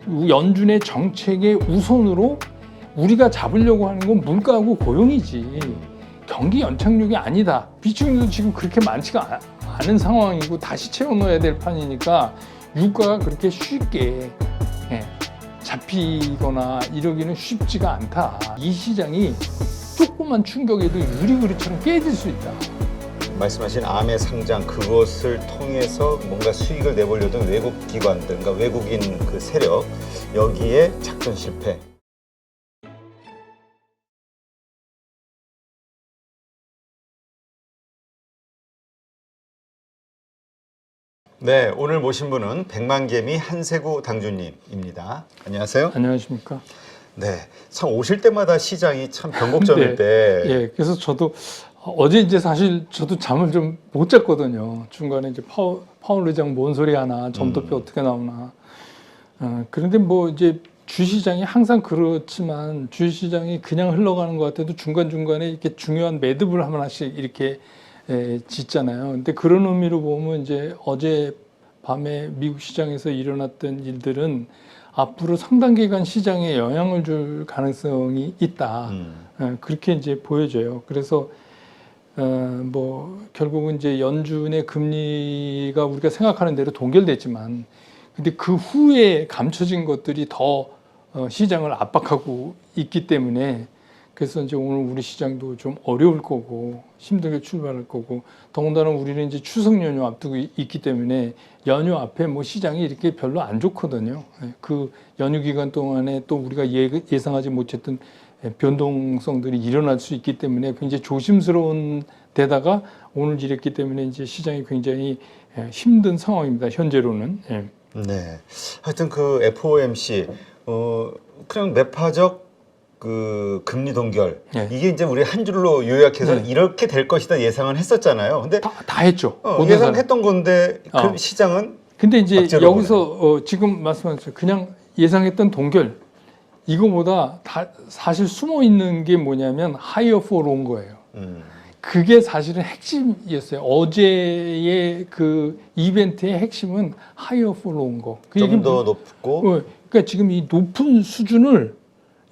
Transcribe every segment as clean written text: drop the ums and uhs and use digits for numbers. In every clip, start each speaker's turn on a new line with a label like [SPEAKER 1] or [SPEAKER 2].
[SPEAKER 1] 연준의 정책의 우선으로 우리가 잡으려고 하는 건 물가하고 고용이지 경기 연착륙이 아니다. 비축률도 지금 그렇게 많지가 않은 상황이고 다시 채워 넣어야 될 판이니까 유가가 그렇게 쉽게 잡히거나 이러기는 쉽지가 않다. 이 시장이 조그만 충격에도 유리그릇처럼 깨질 수 있다.
[SPEAKER 2] 말씀하신 암의 상장 그것을 통해서 뭔가 수익을 내보려던 외국 기관들, 그러니까 외국인 그 세력 여기에 작전 실패. 네, 오늘 모신 분은 백만개미 한세구 당주님입니다. 안녕하세요.
[SPEAKER 1] 안녕하십니까.
[SPEAKER 2] 네, 참 오실 때마다 시장이 참 변곡점일 때.
[SPEAKER 1] 예, 그래서 저도 어제 이제 사실 저도 잠을 좀 못 잤거든요. 중간에 이제 파월 의장 뭔 소리 하나, 점도표 어떻게 나오나. 그런데 뭐 이제 주시장이 항상 그렇지만 주시장이 그냥 흘러가는 것 같아도 중간중간에 이렇게 중요한 매듭을 하나씩 이렇게 짓잖아요. 근데 그런 의미로 보면 이제 어제 밤에 미국 시장에서 일어났던 일들은 앞으로 상당 기간 시장에 영향을 줄 가능성이 있다. 그렇게 이제 보여져요. 그래서 뭐 결국은 이제 연준의 금리가 우리가 생각하는 대로 동결됐지만, 근데 그 후에 감춰진 것들이 더 시장을 압박하고 있기 때문에 그래서 이제 오늘 우리 시장도 좀 어려울 거고 힘들게 출발할 거고, 더군다나 우리는 이제 추석 연휴 앞두고 있기 때문에 연휴 앞에 뭐 시장이 이렇게 별로 안 좋거든요. 그 연휴 기간 동안에 또 우리가 예상하지 못했던 변동성들이 일어날 수 있기 때문에 굉장히 조심스러운 데다가 오늘 이랬기 때문에 이제 시장이 굉장히 힘든 상황입니다. 현재로는.
[SPEAKER 2] 네, 하여튼 그 FOMC 그냥 매파적 그 금리 동결 이게 이제 우리 한 줄로 요약해서 이렇게 될 것이다 예상은 했었잖아요. 근데
[SPEAKER 1] 다 했죠.
[SPEAKER 2] 예상했던 건데 그 시장은
[SPEAKER 1] 근데 이제 여기서 지금 말씀하셨죠. 그냥 예상했던 동결 이거보다 사실 숨어 있는 게 뭐냐면 higher for longer 거예요. 그게 사실은 핵심이었어요. 어제의 그 이벤트의 핵심은 higher for longer.
[SPEAKER 2] 좀 더 높고.
[SPEAKER 1] 그러니까 지금 이 높은 수준을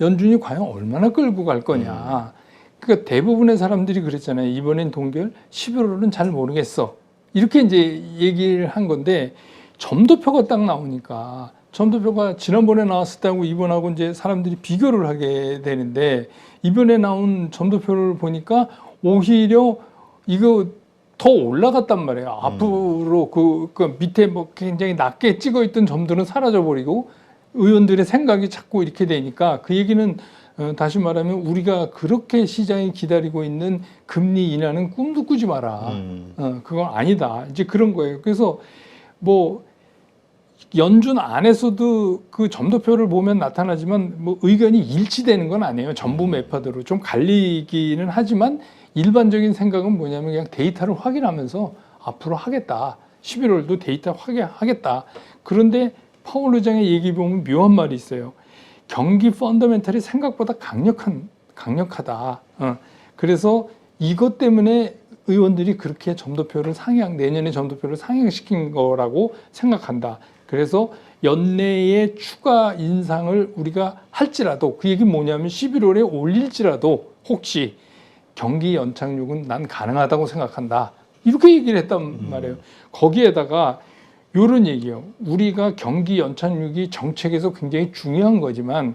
[SPEAKER 1] 연준이 과연 얼마나 끌고 갈 거냐. 그러니까 대부분의 사람들이 그랬잖아요. 이번엔 동결, 11월은 잘 모르겠어. 이렇게 이제 얘기를 한 건데 점도표가 딱 나오니까 점도표가 지난번에 나왔을 때하고 이번하고 이제 사람들이 비교를 하게 되는데 이번에 나온 점도표를 보니까 오히려 이거 더 올라갔단 말이에요. 앞으로 그 밑에 뭐 굉장히 낮게 찍어 있던 점들은 사라져 버리고 의원들의 생각이 자꾸 이렇게 되니까 그 얘기는 다시 말하면 우리가 그렇게 시장이 기다리고 있는 금리 인하는 꿈도 꾸지 마라. 그건 아니다. 이제 그런 거예요. 그래서 뭐 연준 안에서도 그 점도표를 보면 나타나지만 뭐 의견이 일치되는 건 아니에요. 전부 매파대로 좀 갈리기는 하지만 일반적인 생각은 뭐냐면 그냥 데이터를 확인하면서 앞으로 하겠다. 11월도 데이터 확인하겠다. 그런데 파월 의장의 얘기 보면 묘한 말이 있어요. 경기 펀더멘털이 생각보다 강력하다. 그래서 이것 때문에 의원들이 그렇게 점도표를 내년에 점도표를 상향시킨 거라고 생각한다. 그래서 연내에 추가 인상을 우리가 할지라도 그 얘기는 뭐냐면 11월에 올릴지라도 혹시 경기 연착륙은 난 가능하다고 생각한다. 이렇게 얘기를 했단 말이에요. 거기에다가 이런 얘기예요. 우리가 경기 연착륙이 정책에서 굉장히 중요한 거지만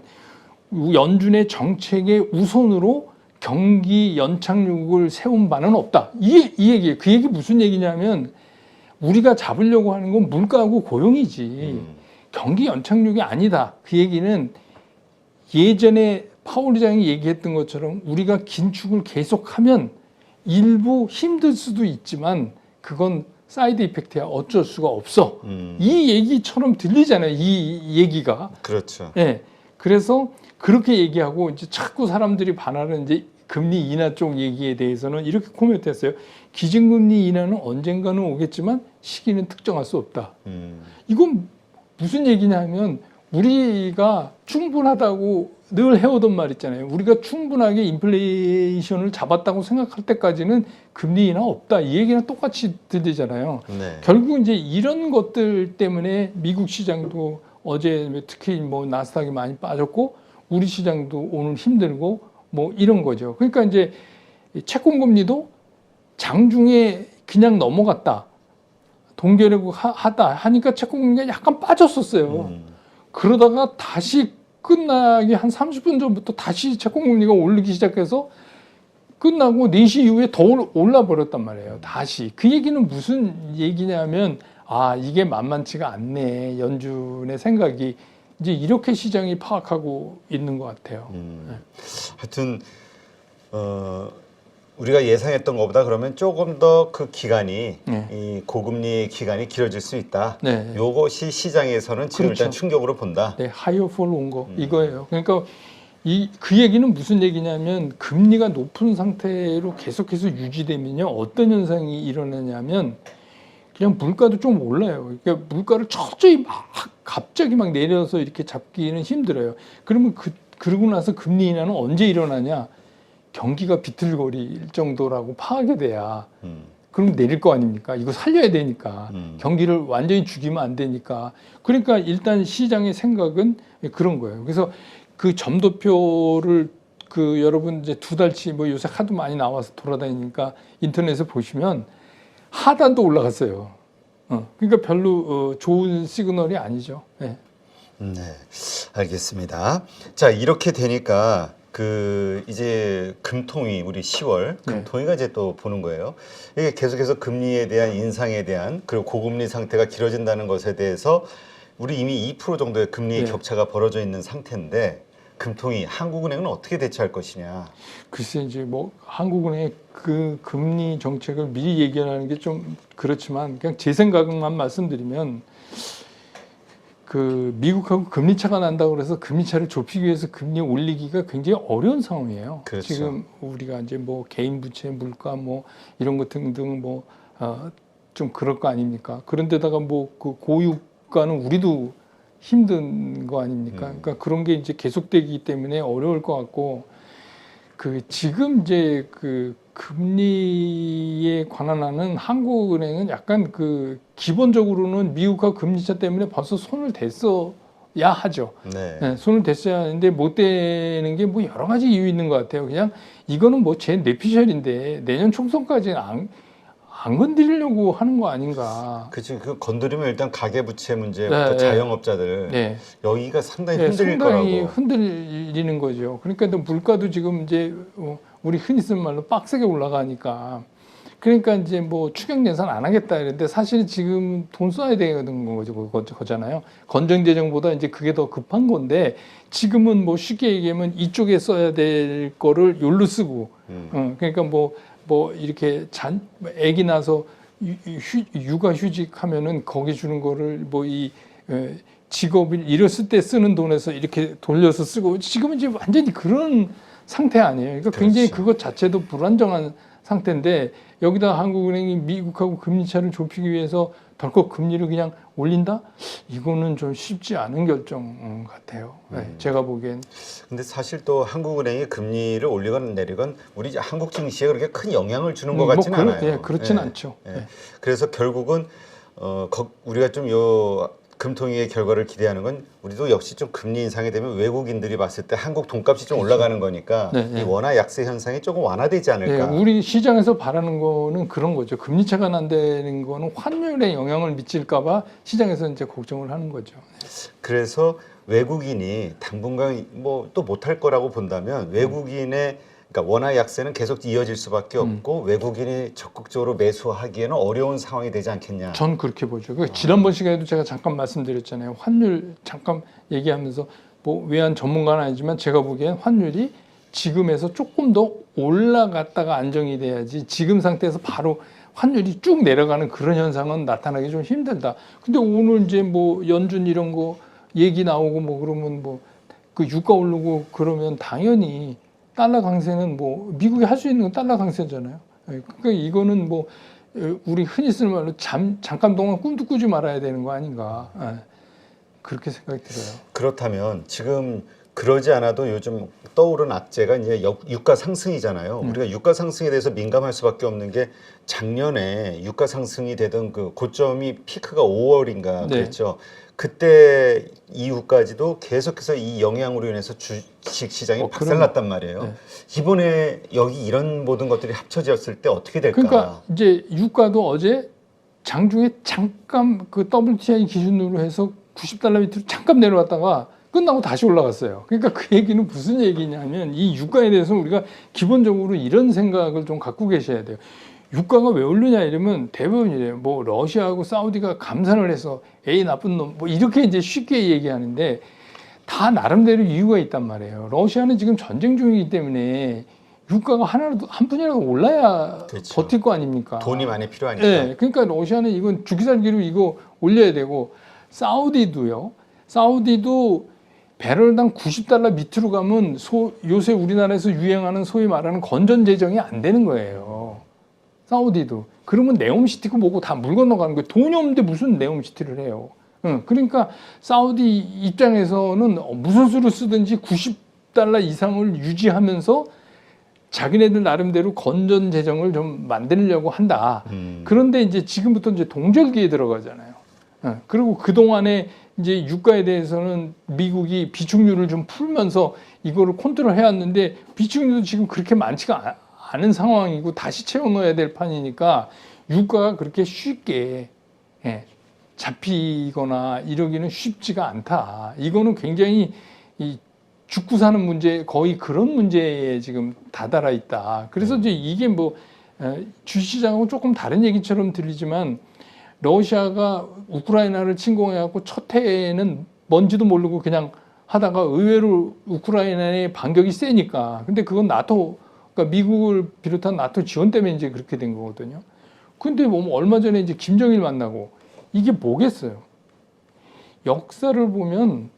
[SPEAKER 1] 연준의 정책의 우선으로 경기 연착륙을 세운 바는 없다. 이 얘기예요. 그 얘기 무슨 얘기냐면 우리가 잡으려고 하는 건 물가하고 고용이지 경기 연착륙이 아니다. 그 얘기는 예전에 파월 의장이 얘기했던 것처럼 우리가 긴축을 계속하면 일부 힘들 수도 있지만 그건 사이드 이펙트야. 어쩔 수가 없어. 이 얘기처럼 들리잖아요. 이 얘기가.
[SPEAKER 2] 그렇죠.
[SPEAKER 1] 네. 그래서 그렇게 얘기하고 이제 자꾸 사람들이 반하는 이제 금리 인하 쪽 얘기에 대해서는 이렇게 코멘트했어요. 기준금리 인하는 언젠가는 오겠지만 시기는 특정할 수 없다. 이건 무슨 얘기냐면 우리가 충분하다고 늘 해오던 말 있잖아요. 우리가 충분하게 인플레이션을 잡았다고 생각할 때까지는 금리 인하 없다. 이 얘기랑 똑같이 들리잖아요.
[SPEAKER 2] 네.
[SPEAKER 1] 결국 이제 이런 것들 때문에 미국 시장도 어제 특히 뭐 나스닥이 많이 빠졌고 우리 시장도 오늘 힘들고 뭐 이런 거죠. 그러니까 이제 채권 금리도 장중에 그냥 넘어갔다. 동결하고 하다 하니까 채권 금리가 약간 빠졌었어요. 그러다가 다시 끝나기 한 30분 전부터 다시 채권 금리가 오르기 시작해서 끝나고 4시 이후에 더 올라 버렸단 말이에요. 다시. 그 얘기는 무슨 얘기냐면 아, 이게 만만치가 않네. 연준의 생각이 이제 이렇게 시장이 파악하고 있는 것 같아요.
[SPEAKER 2] 하여튼 우리가 예상했던 것보다 그러면 조금 더 그 기간이 이 고금리 기간이 길어질 수 있다.
[SPEAKER 1] 네.
[SPEAKER 2] 요것이 시장에서는 지금
[SPEAKER 1] 그렇죠.
[SPEAKER 2] 일단 충격으로 본다.
[SPEAKER 1] 네, 하이어 폴 온 거 이거예요. 그러니까 그 얘기는 무슨 얘기냐면 금리가 높은 상태로 계속해서 유지되면요 어떤 현상이 일어나냐면 그냥 물가도 좀 올라요. 그러니까 물가를 철저히 막 갑자기 막 내려서 이렇게 잡기는 힘들어요. 그러면 그러고 나서 금리 인하는 언제 일어나냐? 경기가 비틀거릴 정도라고 파악이 돼야 그럼 내릴 거 아닙니까? 이거 살려야 되니까 경기를 완전히 죽이면 안 되니까. 그러니까 일단 시장의 생각은 그런 거예요. 그래서 그 점도표를 그 여러분 이제 2달치 뭐 요새 하도 많이 나와서 돌아다니니까 인터넷에 보시면 하단도 올라갔어요. 그러니까 별로 좋은 시그널이 아니죠. 네.
[SPEAKER 2] 네, 알겠습니다. 자, 이렇게 되니까 그 이제 금통위 우리 10월 금통위가 이제 또 보는 거예요. 이게 계속해서 금리에 대한 인상에 대한 그리고 고금리 상태가 길어진다는 것에 대해서 우리 이미 2% 정도의 금리의 격차가 벌어져 있는 상태인데 금통위 한국은행은 어떻게 대처할 것이냐.
[SPEAKER 1] 글쎄 이제 뭐 한국은행의 그 금리 정책을 미리 얘기하는 게 좀 그렇지만 그냥 제 생각만 말씀드리면 그 미국하고 금리 차가 난다고 그래서 금리 차를 좁히기 위해서 금리 올리기가 굉장히 어려운 상황이에요.
[SPEAKER 2] 그렇죠.
[SPEAKER 1] 지금 우리가 이제 뭐 개인 부채, 물가 뭐 이런 것 등등 뭐 좀 그럴 거 아닙니까? 그런데다가 뭐 그 고유가는 우리도 힘든 거 아닙니까? 그러니까 그런 게 이제 계속되기 때문에 어려울 것 같고 그 지금 이제 그 금리에 관한하는 한국은행은 약간 그 기본적으로는 미국과 금리차 때문에 벌써 손을 댔어야 하죠. 네, 손을 댔어야 하는데 못 대는 게 뭐 여러 가지 이유 있는 것 같아요. 그냥 이거는 뭐 제 뇌피셜인데 내년 총선까지는 안 건드리려고 하는 거 아닌가.
[SPEAKER 2] 그치, 그 건드리면 일단 가계부채 문제부터
[SPEAKER 1] 네,
[SPEAKER 2] 자영업자들 여기가 상당히 흔들릴
[SPEAKER 1] 상당히
[SPEAKER 2] 거라고.
[SPEAKER 1] 흔들리는 거죠. 그러니까 또 물가도 지금 이제 우리 흔히 쓰는 말로 빡세게 올라가니까 그러니까 이제 뭐 추경 예산 안 하겠다 이랬는데 사실 지금 돈 써야 되는 거잖아요. 건전재정보다 이제 그게 더 급한 건데 지금은 뭐 쉽게 얘기하면 이쪽에 써야 될 거를 요로 쓰고 그러니까 뭐 이렇게 애기 나서 육아휴직 하면은 거기 주는 거를 뭐 이 직업을 잃었을 때 쓰는 돈에서 이렇게 돌려서 쓰고 지금은 이제 완전히 그런 상태 아니에요. 그러니까 굉장히 그것 자체도 불안정한 상태인데 여기다 한국은행이 미국하고 금리차를 좁히기 위해서 덜컥 금리를 그냥 올린다? 이거는 좀 쉽지 않은 결정 같아요. 네, 제가 보기엔.
[SPEAKER 2] 근데 사실 또 한국은행이 금리를 올리건 내리건 우리 한국 증시에 그렇게 큰 영향을 주는 것 같지는 않아요.
[SPEAKER 1] 예, 그렇진 않죠. 예.
[SPEAKER 2] 그래서 결국은 우리가 좀 요 금통위의 결과를 기대하는 건 우리도 역시 좀 금리 인상이 되면 외국인들이 봤을 때 한국 돈값이 좀 올라가는 거니까 이 원화 약세 현상이 조금 완화되지 않을까.
[SPEAKER 1] 우리 시장에서 바라는 거는 그런 거죠. 금리 차가 난다는 거는 환율에 영향을 미칠까 봐 시장에서 이제 걱정을 하는 거죠.
[SPEAKER 2] 그래서 외국인이 당분간 뭐 또 못할 거라고 본다면 외국인의 그러니까 원화 약세는 계속 이어질 수밖에 없고 외국인이 적극적으로 매수하기에는 어려운 상황이 되지 않겠냐.
[SPEAKER 1] 전 그렇게 보죠. 지난번 시간에도 제가 잠깐 말씀드렸잖아요. 환율 잠깐 얘기하면서 뭐 외환 전문가는 아니지만 제가 보기엔 환율이 지금에서 조금 더 올라갔다가 안정이 돼야지 지금 상태에서 바로 환율이 쭉 내려가는 그런 현상은 나타나기 좀 힘들다. 근데 오늘 이제 뭐 연준 이런 거 얘기 나오고 뭐 그러면 뭐 그 유가 오르고 그러면 당연히 달러 강세는 뭐 미국이 할 수 있는 건 달러 강세잖아요. 그러니까 이거는 뭐 우리 흔히 쓰는 말로 잠깐 동안 꿈도 꾸지 말아야 되는 거 아닌가. 그렇게 생각이 들어요.
[SPEAKER 2] 그렇다면 지금 그러지 않아도 요즘 떠오른 악재가 이제 유가 상승이잖아요. 우리가 유가 상승에 대해서 민감할 수밖에 없는 게 작년에 유가 상승이 되던 그 고점이 피크가 5월인가 그랬죠. 그때 이후까지도 계속해서 이 영향으로 인해서 주식 시장이 박살났단 말이에요. 이번에 여기 이런 모든 것들이 합쳐졌을 때 어떻게 될까?
[SPEAKER 1] 그러니까 이제 유가도 어제 장중에 잠깐 그 WTI 기준으로 해서 90달러 밑으로 잠깐 내려왔다가 끝나고 다시 올라갔어요. 그러니까 그 얘기는 무슨 얘기냐면 이 유가에 대해서 우리가 기본적으로 이런 생각을 좀 갖고 계셔야 돼요. 유가가 왜 오르냐 이러면 대부분 이래요. 뭐 러시아하고 사우디가 감산을 해서 에이 나쁜 놈 뭐 이렇게 이제 쉽게 얘기하는데 다 나름대로 이유가 있단 말이에요. 러시아는 지금 전쟁 중이기 때문에 유가가 한 푼이라도 올라야
[SPEAKER 2] 그렇죠.
[SPEAKER 1] 버틸 거 아닙니까?
[SPEAKER 2] 돈이 많이 필요하니까.
[SPEAKER 1] 네, 그러니까 러시아는 이건 주기살기로 이거 올려야 되고 사우디도 배럴당 90달러 밑으로 가면 요새 우리나라에서 유행하는 소위 말하는 건전 재정이 안 되는 거예요. 사우디도. 그러면 네옴시티고 뭐고 다 물 건너가는 거예요. 돈이 없는데 무슨 네옴시티를 해요. 그러니까 사우디 입장에서는 무슨 수를 쓰든지 90달러 이상을 유지하면서 자기네들 나름대로 건전 재정을 좀 만들려고 한다. 그런데 이제 지금부터 이제 동절기에 들어가잖아요. 그리고 그동안에 이제 유가에 대해서는 미국이 비축률을 좀 풀면서 이거를 컨트롤 해왔는데 비축률도 지금 그렇게 많지가 않은 상황이고 다시 채워 넣어야 될 판이니까 유가가 그렇게 쉽게 잡히거나 이러기는 쉽지가 않다. 이거는 굉장히 이 죽고 사는 문제 거의 그런 문제에 지금 다다라 있다. 그래서 이제 이게 뭐 주시장하고 조금 다른 얘기처럼 들리지만 러시아가 우크라이나를 침공해갖고 첫 해에는 뭔지도 모르고 그냥 하다가 의외로 우크라이나의 반격이 세니까. 근데 그건 나토, 그러니까 미국을 비롯한 나토 지원 때문에 이제 그렇게 된 거거든요. 근데 뭐 얼마 전에 이제 김정일 만나고 이게 뭐겠어요? 역사를 보면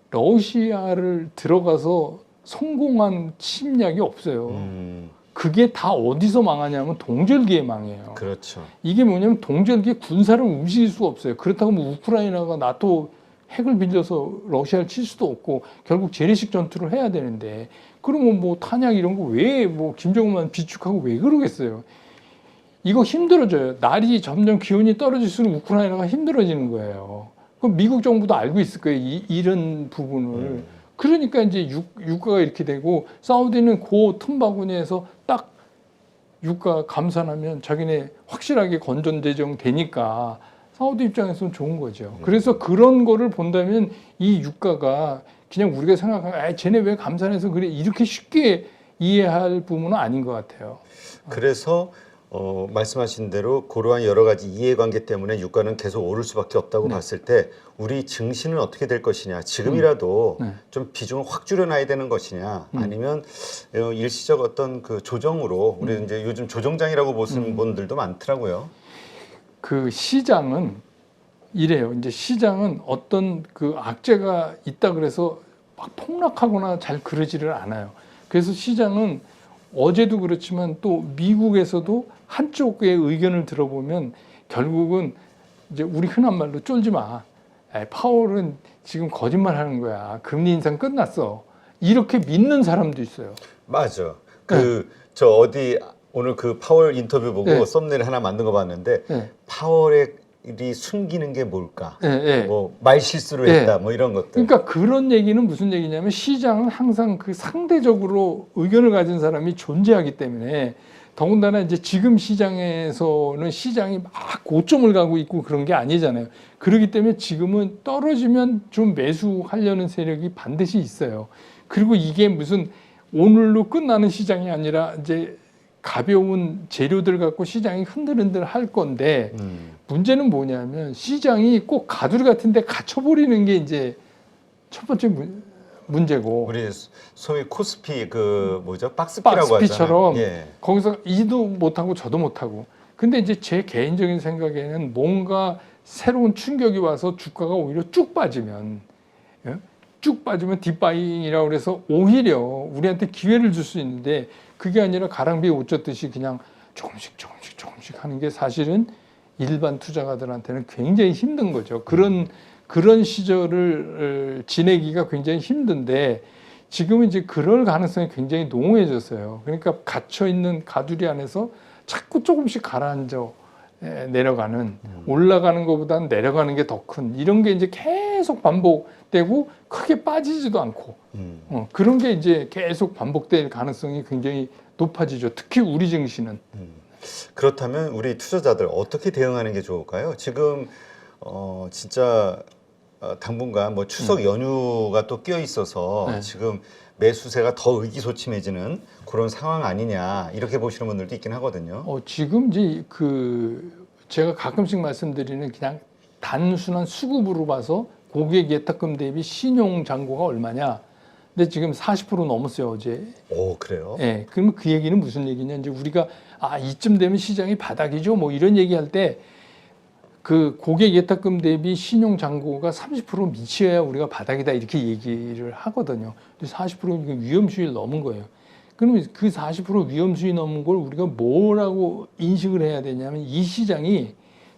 [SPEAKER 1] 러시아를 들어가서 성공한 침략이 없어요. 그게 다 어디서 망하냐면 동절기에 망해요.
[SPEAKER 2] 그렇죠.
[SPEAKER 1] 이게 뭐냐면 동절기에 군사를 움직일 수가 없어요. 그렇다고 뭐 우크라이나가 나토 핵을 빌려서 러시아를 칠 수도 없고 결국 재래식 전투를 해야 되는데 그러면 뭐 탄약 이런 거 왜 뭐 김정은만 비축하고 왜 그러겠어요. 이거 힘들어져요. 날이 점점 기온이 떨어질수록 우크라이나가 힘들어지는 거예요. 그럼 미국 정부도 알고 있을 거예요. 이런 부분을. 그러니까 이제 유가가 이렇게 되고 사우디는 그 틈바구니에서 딱 유가 감산하면 자기네 확실하게 건전재정 되니까 사우디 입장에서는 좋은 거죠. 그래서 그런 거를 본다면 이 유가가 그냥 우리가 생각하면 쟤네 왜 감산해서 그래 이렇게 쉽게 이해할 부분은 아닌 것 같아요.
[SPEAKER 2] 그래서 말씀하신 대로 그러한 여러 가지 이해관계 때문에 유가는 계속 오를 수밖에 없다고 봤을 때 우리 증시는 어떻게 될 것이냐. 지금이라도 좀 비중을 확 줄여놔야 되는 것이냐. 아니면 일시적 어떤 그 조정으로 우리 이제 요즘 조정장이라고 보시는 분들도 많더라고요.
[SPEAKER 1] 그 시장은 이래요. 이제 시장은 어떤 그 악재가 있다 그래서 막 폭락하거나 잘 그러지를 않아요. 그래서 시장은 어제도 그렇지만 또 미국에서도 한쪽의 의견을 들어보면 결국은 이제 우리 흔한 말로 쫄지 마. 파월은 지금 거짓말 하는 거야. 금리 인상 끝났어. 이렇게 믿는 사람도 있어요.
[SPEAKER 2] 맞아. 저 어디 오늘 그 파월 인터뷰 보고 썸네일 하나 만든 거 봤는데 파월이 숨기는 게 뭘까? 뭐 말 실수를 했다. 뭐 이런 것들.
[SPEAKER 1] 그러니까 그런 얘기는 무슨 얘기냐면 시장은 항상 그 상대적으로 의견을 가진 사람이 존재하기 때문에 더군다나 이제 지금 시장에서는 시장이 막 고점을 가고 있고 그런 게 아니잖아요. 그렇기 때문에 지금은 떨어지면 좀 매수하려는 세력이 반드시 있어요. 그리고 이게 무슨 오늘로 끝나는 시장이 아니라 이제 가벼운 재료들 갖고 시장이 흔들흔들 할 건데 문제는 뭐냐면 시장이 꼭 가두리 같은 데 갇혀버리는 게 이제 첫 번째 문제고
[SPEAKER 2] 우리 소위 코스피 그 뭐죠? 박스피라고
[SPEAKER 1] 박스피처럼
[SPEAKER 2] 하잖아요.
[SPEAKER 1] 거기서 이도 못하고 저도 못하고 근데 이제 제 개인적인 생각에는 뭔가 새로운 충격이 와서 주가가 오히려 쭉 빠지면 딥바잉이라고 그래서 오히려 우리한테 기회를 줄 수 있는데 그게 아니라 가랑비에 옷 젖듯이 그냥 조금씩 하는 게 사실은 일반 투자가들한테는 굉장히 힘든 거죠. 그런 그런 시절을 지내기가 굉장히 힘든데 지금은 이제 그럴 가능성이 굉장히 농후해졌어요. 그러니까 갇혀 있는 가두리 안에서 자꾸 조금씩 가라앉아 내려가는, 올라가는 것보다는 내려가는 게 더 큰, 이런 게 이제 계속 반복되고 크게 빠지지도 않고 그런 게 이제 계속 반복될 가능성이 굉장히 높아지죠. 특히 우리 증시는.
[SPEAKER 2] 그렇다면 우리 투자자들 어떻게 대응하는 게 좋을까요? 지금 진짜 당분간 뭐 추석 연휴가 또 끼어 있어서
[SPEAKER 1] 네.
[SPEAKER 2] 지금 매수세가 더 의기소침해지는 그런 상황 아니냐 이렇게 보시는 분들도 있긴 하거든요.
[SPEAKER 1] 지금 이제 제가 가끔씩 말씀드리는 그냥 단순한 수급으로 봐서 고객 예탁금 대비 신용 잔고가 얼마냐. 근데 지금 40% 넘었어요, 어제.
[SPEAKER 2] 오, 그래요?
[SPEAKER 1] 예. 그러면 그 얘기는 무슨 얘기냐. 이제 우리가 이쯤 되면 시장이 바닥이죠. 뭐 이런 얘기할 때 그 고객 예탁금 대비 신용 잔고가 30% 미치어야 우리가 바닥이다 이렇게 얘기를 하거든요. 40% 위험 수위를 넘은 거예요. 그러면 그 40% 위험 수위 넘은 걸 우리가 뭐라고 인식을 해야 되냐면 이 시장이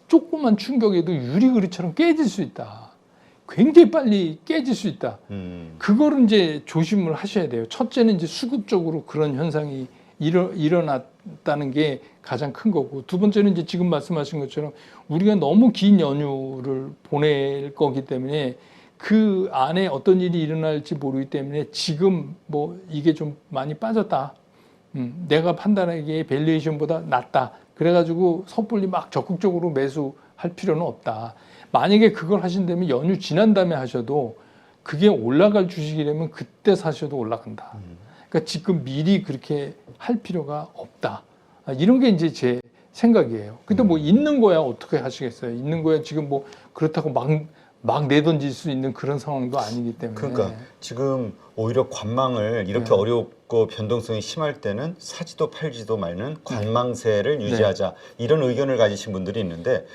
[SPEAKER 1] 조그만 충격에도 유리그릇처럼 깨질 수 있다. 굉장히 빨리 깨질 수 있다. 그거를 이제 조심을 하셔야 돼요. 첫째는 이제 수급적으로 그런 현상이 일어났다는 게 가장 큰 거고, 두 번째는 이제 지금 말씀하신 것처럼 우리가 너무 긴 연휴를 보낼 거기 때문에 그 안에 어떤 일이 일어날지 모르기 때문에 지금 뭐 이게 좀 많이 빠졌다. 내가 판단하기에 밸류에이션보다 낮다. 그래가지고 섣불리 막 적극적으로 매수할 필요는 없다. 만약에 그걸 하신다면 연휴 지난 다음에 하셔도 그게 올라갈 주식이라면 그때 사셔도 올라간다. 그러니까 지금 미리 그렇게 할 필요가 없다. 이런 게 이제 제 생각이에요. 근데 뭐 있는 거야 어떻게 하시겠어요? 있는 거야 지금 뭐 그렇다고 막 내던질 수 있는 그런 상황도 아니기 때문에.
[SPEAKER 2] 그러니까 지금 오히려 관망을 이렇게 어렵고 변동성이 심할 때는 사지도 팔지도 말는 관망세를 유지하자 이런 의견을 가지신 분들이 있는데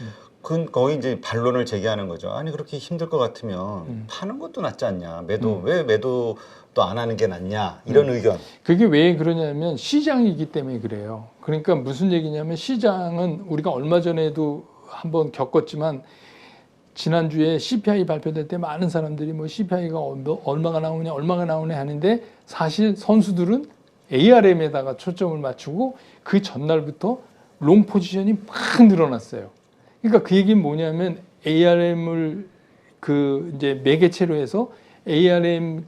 [SPEAKER 2] 거의 이제 반론을 제기하는 거죠. 아니 그렇게 힘들 것 같으면 파는 것도 낫지 않냐? 왜 매도도 안 하는 게 낫냐? 이런 의견.
[SPEAKER 1] 그게 왜 그러냐면 시장이기 때문에 그래요. 그러니까 무슨 얘기냐면 시장은 우리가 얼마 전에도 한번 겪었지만 지난주에 CPI 발표될 때 많은 사람들이 뭐 CPI가 얼마가 나오냐 하는데 사실 선수들은 ARM에다가 초점을 맞추고 그 전날부터 롱 포지션이 막 늘어났어요. 그러니까 그 얘기는 뭐냐면 ARM을 이제 매개체로 해서 ARM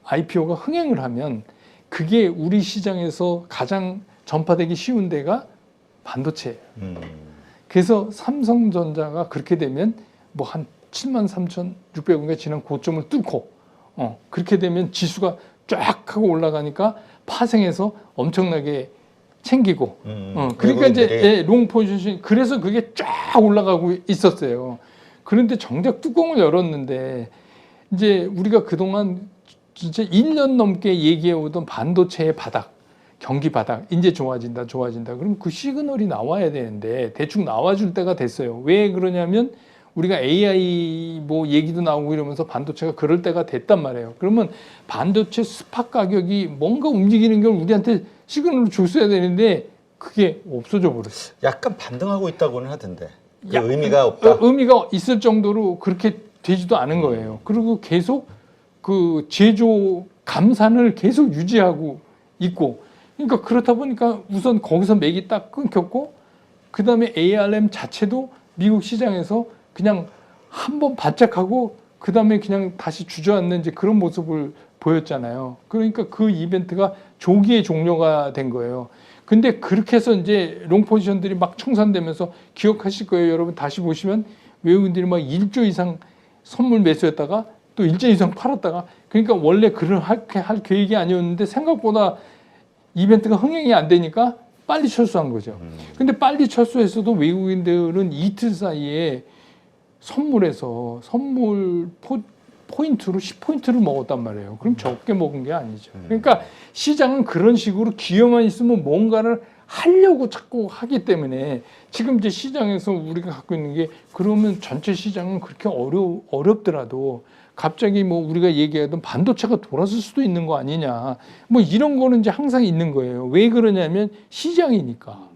[SPEAKER 1] IPO가 흥행을 하면 그게 우리 시장에서 가장 전파되기 쉬운 데가 반도체예요. 그래서 삼성전자가 그렇게 되면 뭐 한 73,600원가 지난 고점을 뚫고 그렇게 되면 지수가 쫙 하고 올라가니까 파생해서 엄청나게 챙기고 그러니까 이제 롱 포지션 그래서 그게 쫙 올라가고 있었어요. 그런데 정작 뚜껑을 열었는데 이제 우리가 그동안 진짜 1년 넘게 얘기해 오던 반도체의 바닥, 경기 바닥, 이제 좋아진다. 그럼 그 시그널이 나와야 되는데 대충 나와줄 때가 됐어요. 왜 그러냐면 우리가 AI 뭐 얘기도 나오고 이러면서 반도체가 그럴 때가 됐단 말이에요. 그러면 반도체 스팟 가격이 뭔가 움직이는 걸 우리한테 시그널을 줬어야 되는데 그게 없어져 버렸어요.
[SPEAKER 2] 약간 반등하고 있다고는 하던데 그 의미가 없다.
[SPEAKER 1] 의미가 있을 정도로 그렇게 되지도 않은 거예요. 그리고 계속 그 제조 감산을 계속 유지하고 있고, 그러니까 그렇다 보니까 우선 거기서 맥이 딱 끊겼고, 그 다음에 ARM 자체도 미국 시장에서 그냥 한번 바짝하고 그 다음에 그냥 다시 주저앉는 이제 그런 모습을 보였잖아요. 그러니까 그 이벤트가 조기에 종료가 된 거예요. 근데 그렇게 해서 이제 롱 포지션들이 막 청산되면서 기억하실 거예요. 여러분 다시 보시면 외국인들이 막 1조 이상 선물 매수했다가 또 1조 이상 팔았다가, 그러니까 원래 그렇게 할 계획이 아니었는데 생각보다 이벤트가 흥행이 안 되니까 빨리 철수한 거죠. 근데 빨리 철수했어도 외국인들은 이틀 사이에 선물에서 선물 포인트로 10포인트를 먹었단 말이에요. 그럼 적게 먹은 게 아니죠. 그러니까 시장은 그런 식으로 기회만 있으면 뭔가를 하려고 자꾸 하기 때문에 지금 이제 시장에서 우리가 갖고 있는 게, 그러면 전체 시장은 그렇게 어렵더라도 갑자기 뭐 우리가 얘기하던 반도체가 돌아설 수도 있는 거 아니냐, 뭐 이런 거는 이제 항상 있는 거예요. 왜 그러냐면 시장이니까.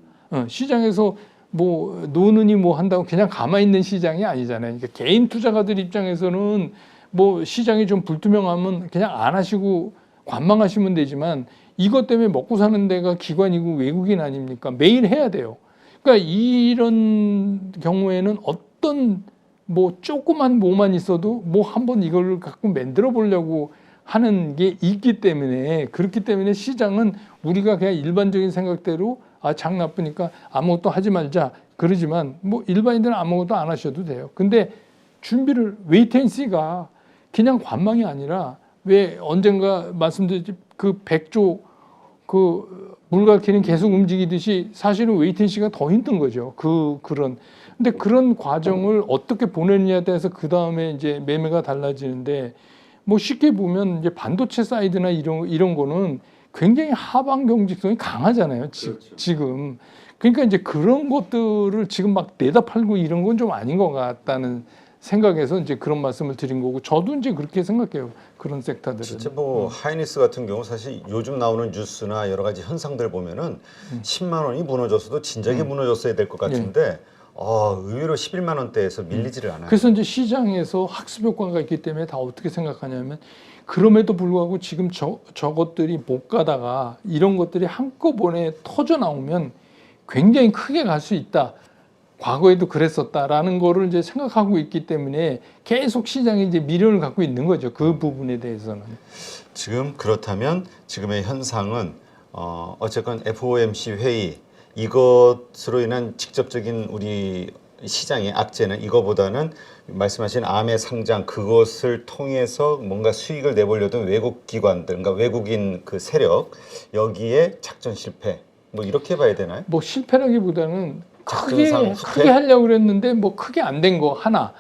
[SPEAKER 1] 시장에서 뭐 노느니 뭐 한다고 그냥 가만히 있는 시장이 아니잖아요. 그러니까 개인 투자가들 입장에서는 뭐 시장이 좀 불투명하면 그냥 안 하시고 관망하시면 되지만 이것 때문에 먹고 사는 데가 기관이고 외국인 아닙니까? 매일 해야 돼요. 그러니까 이런 경우에는 어떤 뭐 조그만 뭐만 있어도 뭐 한번 이걸 갖고 만들어 보려고 하는 게 있기 때문에 그렇기 때문에 시장은 우리가 그냥 일반적인 생각대로 장 나쁘니까 아무것도 하지 말자 그러지만 뭐 일반인들은 아무것도 안 하셔도 돼요. 근데 준비를 웨이트앤시가 그냥 관망이 아니라 왜 언젠가 말씀드렸지 그 100조 그 물갈퀴는 계속 움직이듯이 사실은 웨이트앤시가 더 힘든 거죠. 근데 그런 과정을 어떻게 보내느냐에 따라서 그 다음에 이제 매매가 달라지는데 뭐 쉽게 보면 이제 반도체 사이드나 이런 거는 굉장히 하방 경직성이 강하잖아요.
[SPEAKER 2] 그렇죠.
[SPEAKER 1] 지금. 그러니까 이제 그런 것들을 지금 막 내다 팔고 이런 건 좀 아닌 것 같다는 생각에서 이제 그런 말씀을 드린 거고 저도 이제 그렇게 생각해요. 그런 섹터들은.
[SPEAKER 2] 진짜 뭐 하이닉스 같은 경우 사실 요즘 나오는 뉴스나 여러 가지 현상들 보면은 10만 원이 무너졌어도 진작에 무너졌어야 될 것 같은데 의외로 11만 원대에서 밀리지를 않아요.
[SPEAKER 1] 그래서 이제 시장에서 학습 효과가 있기 때문에 다 어떻게 생각하냐면 그럼에도 불구하고 지금 저것들이 못 가다가 이런 것들이 한꺼번에 터져 나오면 굉장히 크게 갈 수 있다. 과거에도 그랬었다라는 거를 이제 생각하고 있기 때문에 계속 시장에 이제 미련을 갖고 있는 거죠. 그 부분에 대해서는.
[SPEAKER 2] 지금 그렇다면 지금의 현상은 어쨌건 FOMC 회의 이것으로 인한 직접적인 우리 시장의 악재는 이거보다는 말씀하신 암의 상장 그것을 통해서 뭔가 수익을 내보려던 외국 기관들, 그러니까 외국인 그 세력 여기에 작전 실패 뭐 이렇게 봐야 되나요?
[SPEAKER 1] 뭐 실패라기보다는
[SPEAKER 2] 작전상
[SPEAKER 1] 크게 하려고 그랬는데 뭐 크게 안 된 거 하나.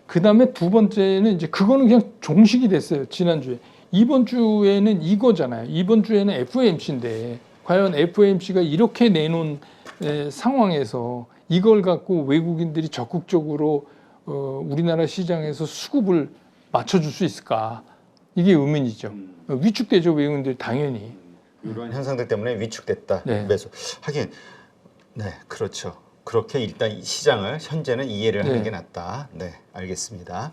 [SPEAKER 1] 그 다음에 두 번째는 이제 그거는 그냥 종식이 됐어요. 지난주에. 이번 주에는 이거잖아요. 이번 주에는 FOMC인데 과연 FOMC가 이렇게 내놓은 상황에서 이걸 갖고 외국인들이 적극적으로 우리나라 시장에서 수급을 맞춰줄 수 있을까? 이게 의문이죠. 위축되죠, 외국인들이 당연히.
[SPEAKER 2] 이러한 현상들 때문에 위축됐다.
[SPEAKER 1] 네.
[SPEAKER 2] 매수. 하긴 네, 그렇죠. 그렇게 일단 이 시장을 현재는 이해를 하는 게 낫다. 네, 알겠습니다.